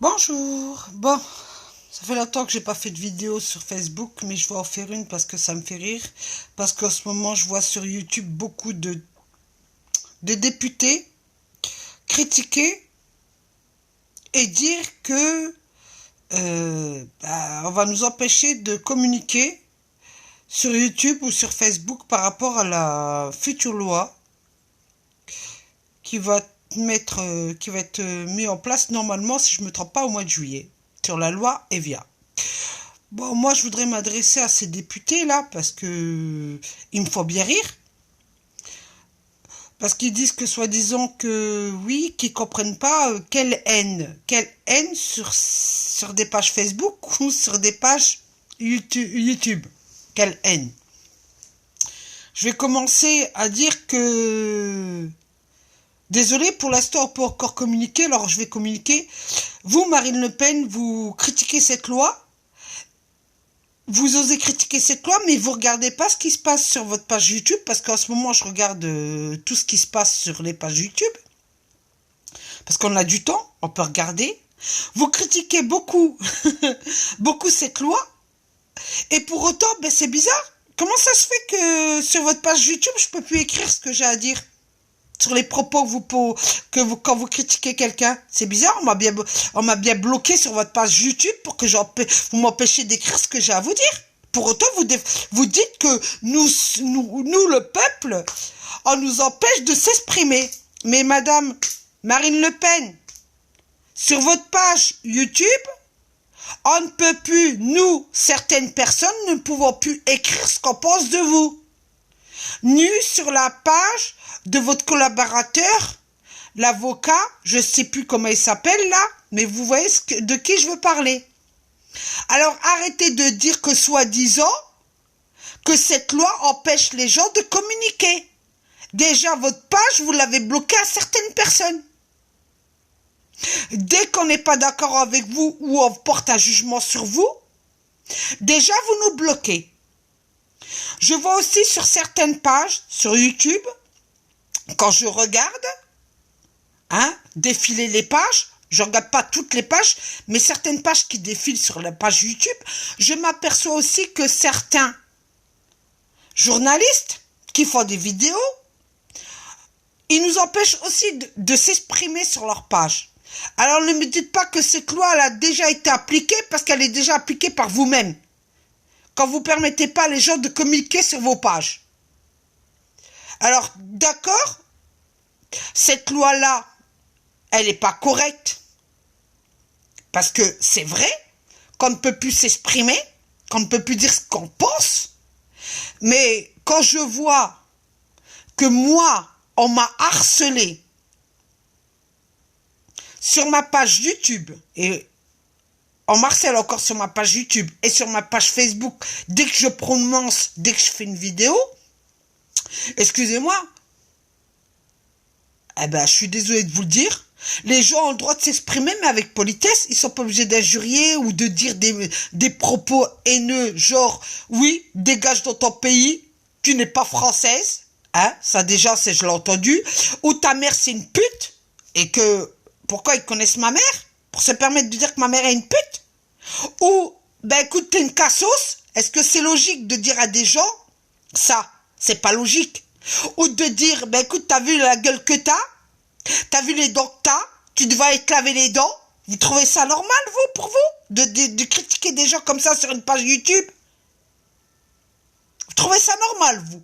Bonjour. Bon, ça fait longtemps que j'ai pas fait de vidéo sur Facebook, mais je vais en faire une parce que ça me fait rire. Parce qu'en ce moment, je vois sur YouTube beaucoup de députés critiquer et dire que on va nous empêcher de communiquer sur YouTube ou sur Facebook par rapport à la future loi qui va qui va être mise en place normalement, si je ne me trompe pas, au mois de juillet, sur la loi Evia. Bon, moi, je voudrais m'adresser à ces députés-là parce que ils me font bien rire. Parce qu'ils disent que soi-disant que oui, qu'ils comprennent pas quelle haine sur des pages Facebook ou sur des pages YouTube. Quelle haine. Je vais commencer à dire que désolé, pour l'instant on peut encore communiquer, alors je vais communiquer. Vous, Marine Le Pen, vous critiquez cette loi. Vous osez critiquer cette loi, mais vous regardez pas ce qui se passe sur votre page YouTube, parce qu'en ce moment, je regarde tout ce qui se passe sur les pages YouTube, parce qu'on a du temps, on peut regarder. Vous critiquez beaucoup, beaucoup cette loi, et pour autant, ben c'est bizarre. Comment ça se fait que sur votre page YouTube, je peux plus écrire ce que j'ai à dire sur les propos quand vous critiquez quelqu'un? C'est bizarre, on m'a bien bloqué sur votre page YouTube pour que vous m'empêchiez d'écrire ce que j'ai à vous dire. Pour autant, vous dites que nous, le peuple, on nous empêche de s'exprimer. Mais madame Marine Le Pen, sur votre page YouTube, on ne peut plus, nous, certaines personnes, ne pouvons plus écrire ce qu'on pense de vous. Ni sur la page de votre collaborateur, l'avocat, je ne sais plus comment il s'appelle là, mais vous voyez de qui je veux parler. Alors arrêtez de dire que soi-disant, que cette loi empêche les gens de communiquer. Déjà, votre page, vous l'avez bloquée à certaines personnes. Dès qu'on n'est pas d'accord avec vous ou on porte un jugement sur vous, déjà vous nous bloquez. Je vois aussi sur certaines pages, sur YouTube, quand je regarde, défiler les pages, je ne regarde pas toutes les pages, mais certaines pages qui défilent sur la page YouTube, je m'aperçois aussi que certains journalistes qui font des vidéos, ils nous empêchent aussi de s'exprimer sur leur page. Alors ne me dites pas que cette loi elle a déjà été appliquée parce qu'elle est déjà appliquée par vous-même. Quand vous ne permettez pas les gens de communiquer sur vos pages. Alors, d'accord, cette loi-là, elle n'est pas correcte. Parce que c'est vrai qu'on ne peut plus s'exprimer, qu'on ne peut plus dire ce qu'on pense. Mais quand je vois que moi, on m'a harcelé sur ma page YouTube, et on m'harcèle encore sur ma page YouTube et sur ma page Facebook, dès que je prononce, dès que je fais une vidéo, excusez-moi, je suis désolé de vous le dire, les gens ont le droit de s'exprimer, mais avec politesse, ils sont pas obligés d'injurier ou de dire des propos haineux, genre, oui, dégage dans ton pays, tu n'es pas française, ça déjà, je l'ai entendu, ou ta mère c'est une pute, et que, pourquoi ils connaissent ma mère? Pour se permettre de dire que ma mère est une pute? Ou, écoute, t'es une cassos? Est-ce que c'est logique de dire à des gens ça? C'est pas logique. Ou de dire, écoute, t'as vu la gueule que t'as vu les dents que tu devrais te laver les dents? Vous trouvez ça normal, vous, pour vous? De critiquer des gens comme ça sur une page YouTube? Vous trouvez ça normal, vous?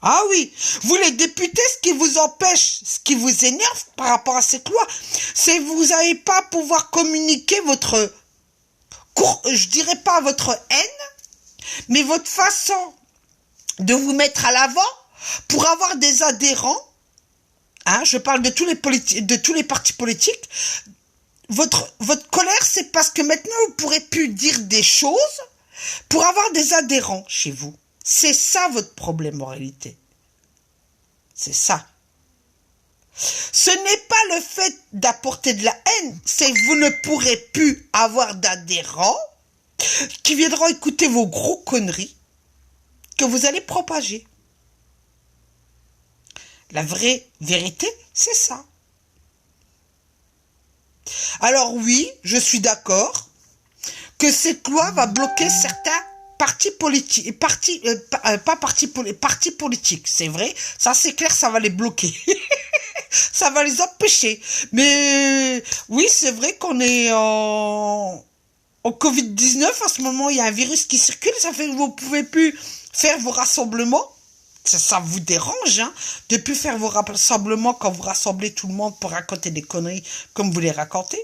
Ah oui, vous les députés, ce qui vous empêche, ce qui vous énerve par rapport à cette loi, c'est que vous n'allez pas pouvoir communiquer je dirais pas votre haine, mais votre façon de vous mettre à l'avant pour avoir des adhérents. Je parle de tous les partis politiques. Votre colère, c'est parce que maintenant vous pourrez plus dire des choses pour avoir des adhérents chez vous. C'est ça votre problème en réalité. C'est ça. Ce n'est pas le fait d'apporter de la haine, c'est que vous ne pourrez plus avoir d'adhérents qui viendront écouter vos gros conneries que vous allez propager. La vraie vérité, c'est ça. Alors oui, je suis d'accord que cette loi va bloquer certains partis politiques, partis politiques, c'est vrai, ça c'est clair, ça va les bloquer. Ça va les empêcher. Mais oui, c'est vrai qu'on est en Covid-19, en ce moment, il y a un virus qui circule, ça fait que vous ne pouvez plus faire vos rassemblements. Ça vous dérange, hein, de plus faire vos rassemblements quand vous rassemblez tout le monde pour raconter des conneries comme vous les racontez.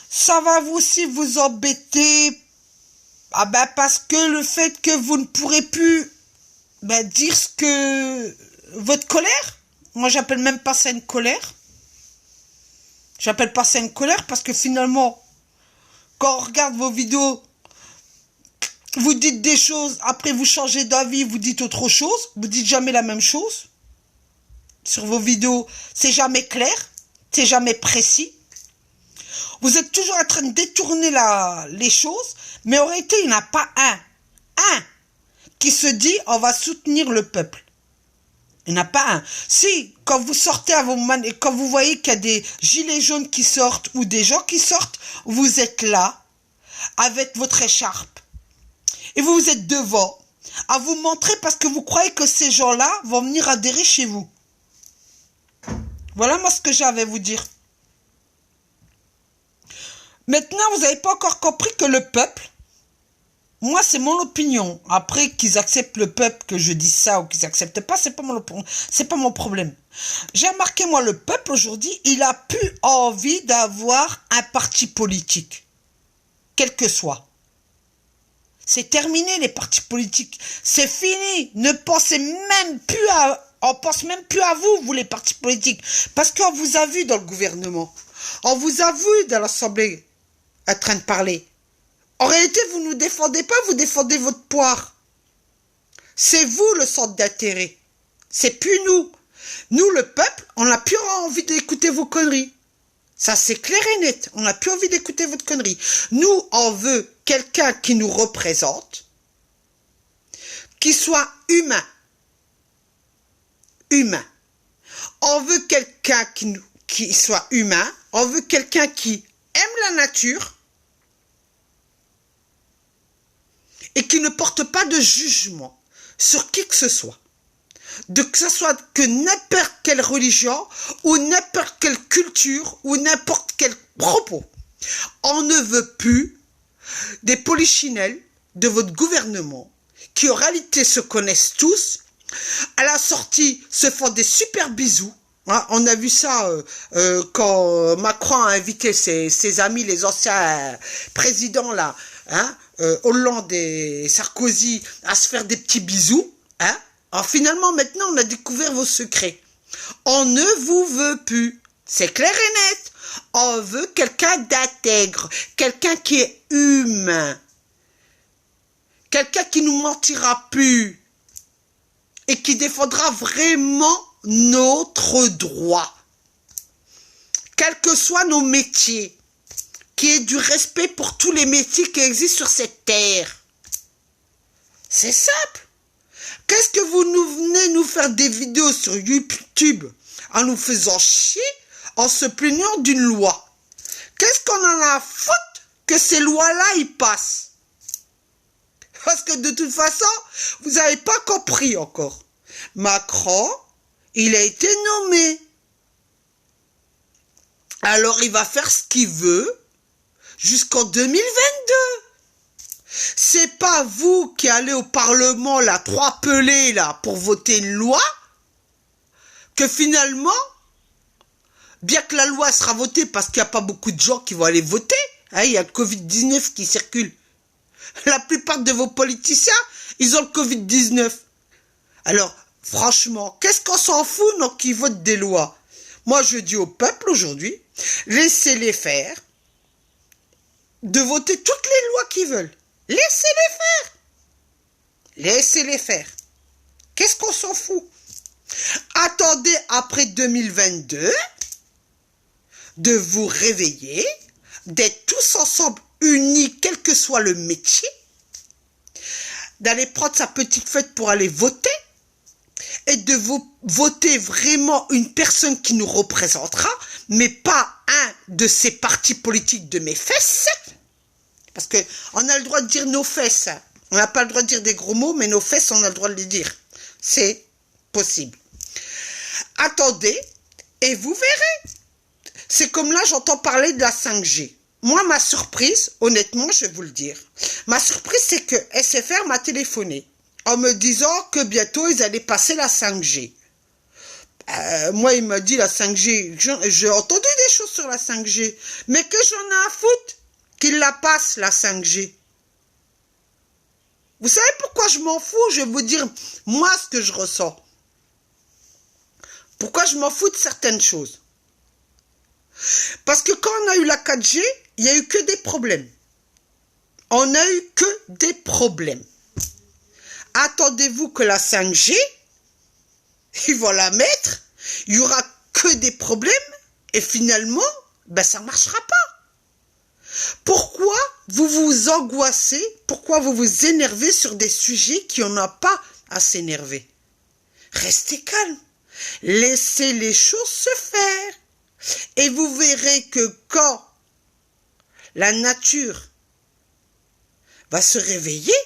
Ça va aussi vous embêter, parce que le fait que vous ne pourrez plus dire ce que votre colère, moi j'appelle même pas ça une colère. J'appelle pas ça une colère parce que finalement, quand on regarde vos vidéos, vous dites des choses, après vous changez d'avis, vous dites autre chose, vous dites jamais la même chose. Sur vos vidéos, c'est jamais clair, c'est jamais précis. Vous êtes toujours en train de détourner les choses, mais en réalité, il n'y en a pas un qui se dit on va soutenir le peuple. Il n'y en a pas un. Si, quand vous sortez à et quand vous voyez qu'il y a des gilets jaunes qui sortent ou des gens qui sortent, vous êtes là avec votre écharpe. Et vous êtes devant à vous montrer parce que vous croyez que ces gens-là vont venir adhérer chez vous. Voilà moi ce que j'avais à vous dire. Maintenant, vous n'avez pas encore compris que le peuple, moi c'est mon opinion. Après qu'ils acceptent le peuple, que je dise ça ou qu'ils n'acceptent pas, c'est pas mon problème. J'ai remarqué, moi, le peuple aujourd'hui, il a plus envie d'avoir un parti politique, quel que soit. C'est terminé les partis politiques, c'est fini. Ne pensez même plus on pense même plus à vous les partis politiques, parce qu'on vous a vu dans le gouvernement, on vous a vu dans l'Assemblée en train de parler. En réalité, vous ne nous défendez pas, vous défendez votre poire. C'est vous le centre d'intérêt. C'est plus nous. Nous, le peuple, on n'a plus envie d'écouter vos conneries. Ça, c'est clair et net. On n'a plus envie d'écouter votre connerie. Nous, on veut quelqu'un qui nous représente, qui soit humain. Humain. On veut quelqu'un qui soit humain. On veut quelqu'un qui aime la nature et qui ne porte pas de jugement sur qui que ce soit. Que ce soit que n'importe quelle religion ou n'importe quelle culture ou n'importe quel propos. On ne veut plus des polichinelles de votre gouvernement qui en réalité se connaissent tous, à la sortie se font des super bisous. Hein, on a vu ça quand Macron a invité ses amis, les anciens présidents là, hein, Hollande et Sarkozy, à se faire des petits bisous. Hein. Alors finalement, maintenant, on a découvert vos secrets. On ne vous veut plus. C'est clair et net. On veut quelqu'un d'intègre, quelqu'un qui est humain, quelqu'un qui nous mentira plus et qui défendra vraiment notre droit, quels que soient nos métiers, qui ait du respect pour tous les métiers qui existent sur cette terre. C'est simple. Qu'est-ce que vous venez nous faire des vidéos sur YouTube en nous faisant chier, en se plaignant d'une loi? Qu'est-ce qu'on en a à foutre que ces lois-là y passent? Parce que de toute façon, vous n'avez pas compris encore. Macron, il a été nommé. Alors il va faire ce qu'il veut jusqu'en 2022. C'est pas vous qui allez au Parlement, là, trois pelés, là, pour voter une loi, que finalement, bien que la loi sera votée parce qu'il n'y a pas beaucoup de gens qui vont aller voter, hein, il y a le Covid-19 qui circule. La plupart de vos politiciens, ils ont le Covid-19. Alors, franchement, qu'est-ce qu'on s'en fout, non, qui votent des lois? Moi, je dis au peuple aujourd'hui, laissez-les faire, de voter toutes les lois qu'ils veulent. Laissez-les faire. Laissez-les faire. Qu'est-ce qu'on s'en fout? Attendez après 2022 de vous réveiller, d'être tous ensemble unis, quel que soit le métier, d'aller prendre sa petite fête pour aller voter est de voter vraiment une personne qui nous représentera, mais pas un de ces partis politiques de mes fesses. Parce qu'on a le droit de dire nos fesses. On n'a pas le droit de dire des gros mots, mais nos fesses, on a le droit de les dire. C'est possible. Attendez, et vous verrez. C'est comme là, j'entends parler de la 5G. Moi, ma surprise, honnêtement, je vais vous le dire. Ma surprise, c'est que SFR m'a téléphoné en me disant que bientôt, ils allaient passer la 5G. Moi, il m'a dit la 5G. J'ai entendu des choses sur la 5G. Mais que j'en ai à foutre qu'il la passe, la 5G. Vous savez pourquoi je m'en fous? Je vais vous dire, moi, ce que je ressens. Pourquoi je m'en fous de certaines choses? Parce que quand on a eu la 4G, il n'y a eu que des problèmes. On n'a eu que des problèmes. Attendez-vous que la 5G, ils vont la mettre, il n'y aura que des problèmes, et finalement, ben ça ne marchera pas. Pourquoi vous vous angoissez? Pourquoi vous vous énervez sur des sujets qui n'en ont pas à s'énerver? Restez calme. Laissez les choses se faire. Et vous verrez que quand la nature va se réveiller,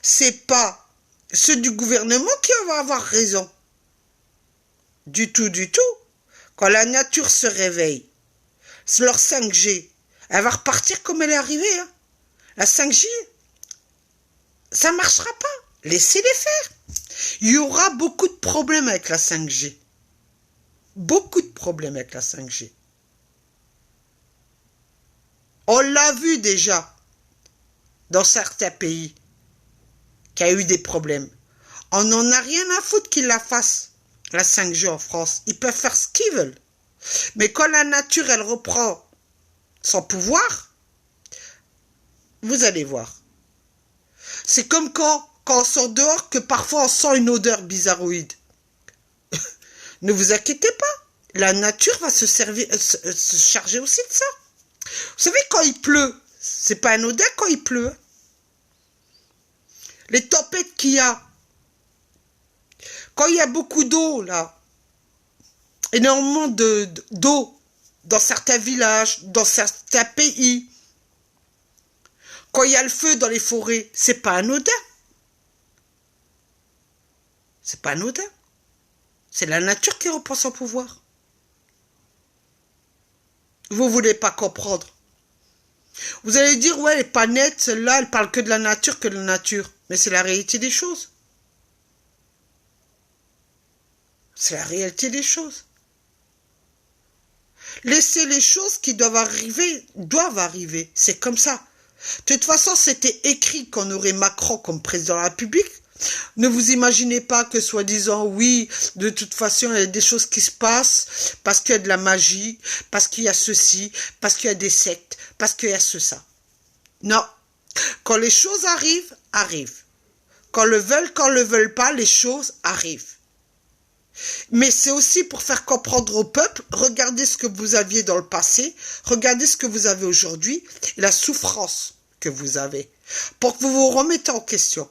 c'est pas ceux du gouvernement qui vont avoir raison. Du tout, du tout. Quand la nature se réveille, c'est leur 5G. Elle va repartir comme elle est arrivée. Hein. La 5G, ça ne marchera pas. Laissez-les faire. Il y aura beaucoup de problèmes avec la 5G. Beaucoup de problèmes avec la 5G. On l'a vu déjà dans certains pays qu'il y a eu des problèmes. On n'en a rien à foutre qu'ils la fassent, la 5G en France. Ils peuvent faire ce qu'ils veulent. Mais quand la nature, elle reprend son pouvoir, vous allez voir. C'est comme quand on sort dehors que parfois on sent une odeur bizarroïde. Ne vous inquiétez pas, la nature va se charger aussi de ça. Vous savez, quand il pleut, c'est pas anodin quand il pleut. Les tempêtes qu'il y a, quand il y a beaucoup d'eau, là, énormément d'eau dans certains villages, dans certains pays, quand il y a le feu dans les forêts, c'est pas anodin. C'est pas anodin. C'est la nature qui reprend son pouvoir. Vous voulez pas comprendre. Vous allez dire, ouais, elle est pas nette, celle-là, elle parle que de la nature, Mais c'est la réalité des choses. C'est la réalité des choses. Laissez les choses qui doivent arriver. C'est comme ça. De toute façon, c'était écrit qu'on aurait Macron comme président de la République. Ne vous imaginez pas que soi-disant, oui, de toute façon, il y a des choses qui se passent parce qu'il y a de la magie, parce qu'il y a ceci, parce qu'il y a des sectes, parce qu'il y a ça. Non. Quand les choses arrivent. Quand le veulent pas, les choses arrivent. Mais c'est aussi pour faire comprendre au peuple, regardez ce que vous aviez dans le passé, regardez ce que vous avez aujourd'hui, et la souffrance que vous avez, pour que vous vous remettez en question.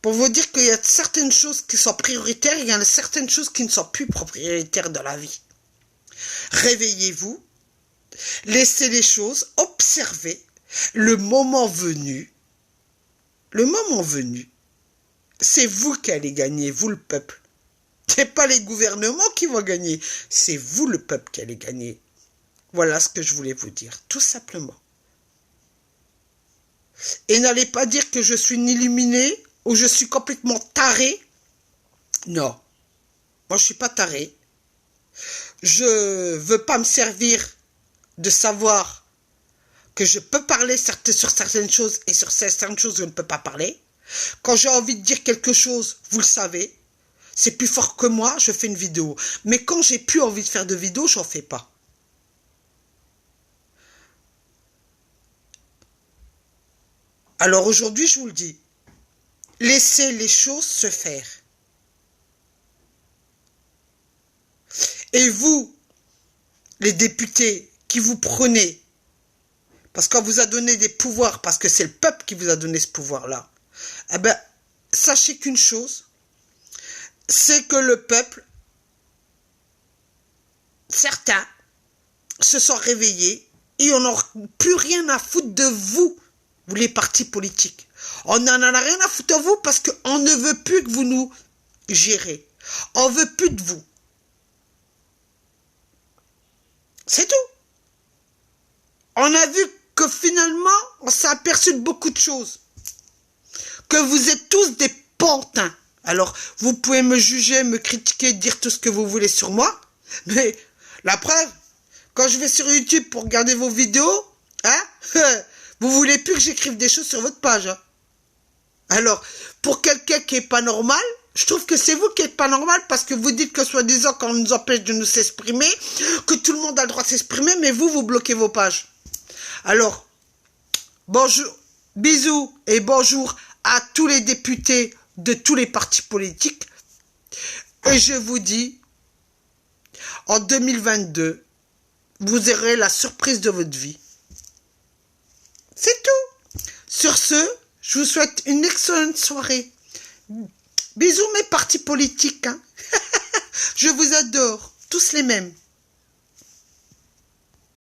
Pour vous dire qu'il y a certaines choses qui sont prioritaires, il y a certaines choses qui ne sont plus prioritaires dans la vie. Réveillez-vous, laissez les choses, observez le moment venu. Le moment venu, c'est vous qui allez gagner, vous le peuple. Ce n'est pas les gouvernements qui vont gagner, c'est vous le peuple qui allez gagner. Voilà ce que je voulais vous dire, tout simplement. Et n'allez pas dire que je suis illuminé ou je suis complètement taré. Non, moi je ne suis pas taré. Je ne veux pas me servir de savoir que je peux parler sur certaines choses et sur certaines choses je ne peux pas parler. Quand j'ai envie de dire quelque chose, vous le savez, c'est plus fort que moi, je fais une vidéo. Mais quand j'ai plus envie de faire de vidéo, j'en fais pas. Alors aujourd'hui, je vous le dis, laissez les choses se faire. Et vous, les députés qui vous prenez, parce qu'on vous a donné des pouvoirs, parce que c'est le peuple qui vous a donné ce pouvoir-là, eh ben, sachez qu'une chose, c'est que le peuple, certains, se sont réveillés et on n'a plus rien à foutre de vous, vous les partis politiques. On n'en a rien à foutre de vous parce qu'on ne veut plus que vous nous gérez. On veut plus de vous. C'est tout. On a vu que finalement, on s'est aperçu de beaucoup de choses. Que vous êtes tous des pantins. Alors, vous pouvez me juger, me critiquer, dire tout ce que vous voulez sur moi, mais la preuve, quand je vais sur YouTube pour regarder vos vidéos, hein, vous voulez plus que j'écrive des choses sur votre page. Hein. Alors, pour quelqu'un qui est pas normal, je trouve que c'est vous qui êtes pas normal parce que vous dites que soi-disant qu'on nous empêche de nous s'exprimer, que tout le monde a le droit de s'exprimer, mais vous bloquez vos pages. Alors, bonjour, bisous et bonjour à tous les députés de tous les partis politiques. Et je vous dis, en 2022, vous aurez la surprise de votre vie. C'est tout. Sur ce, je vous souhaite une excellente soirée. Bisous mes partis politiques. Hein. Je vous adore. Tous les mêmes.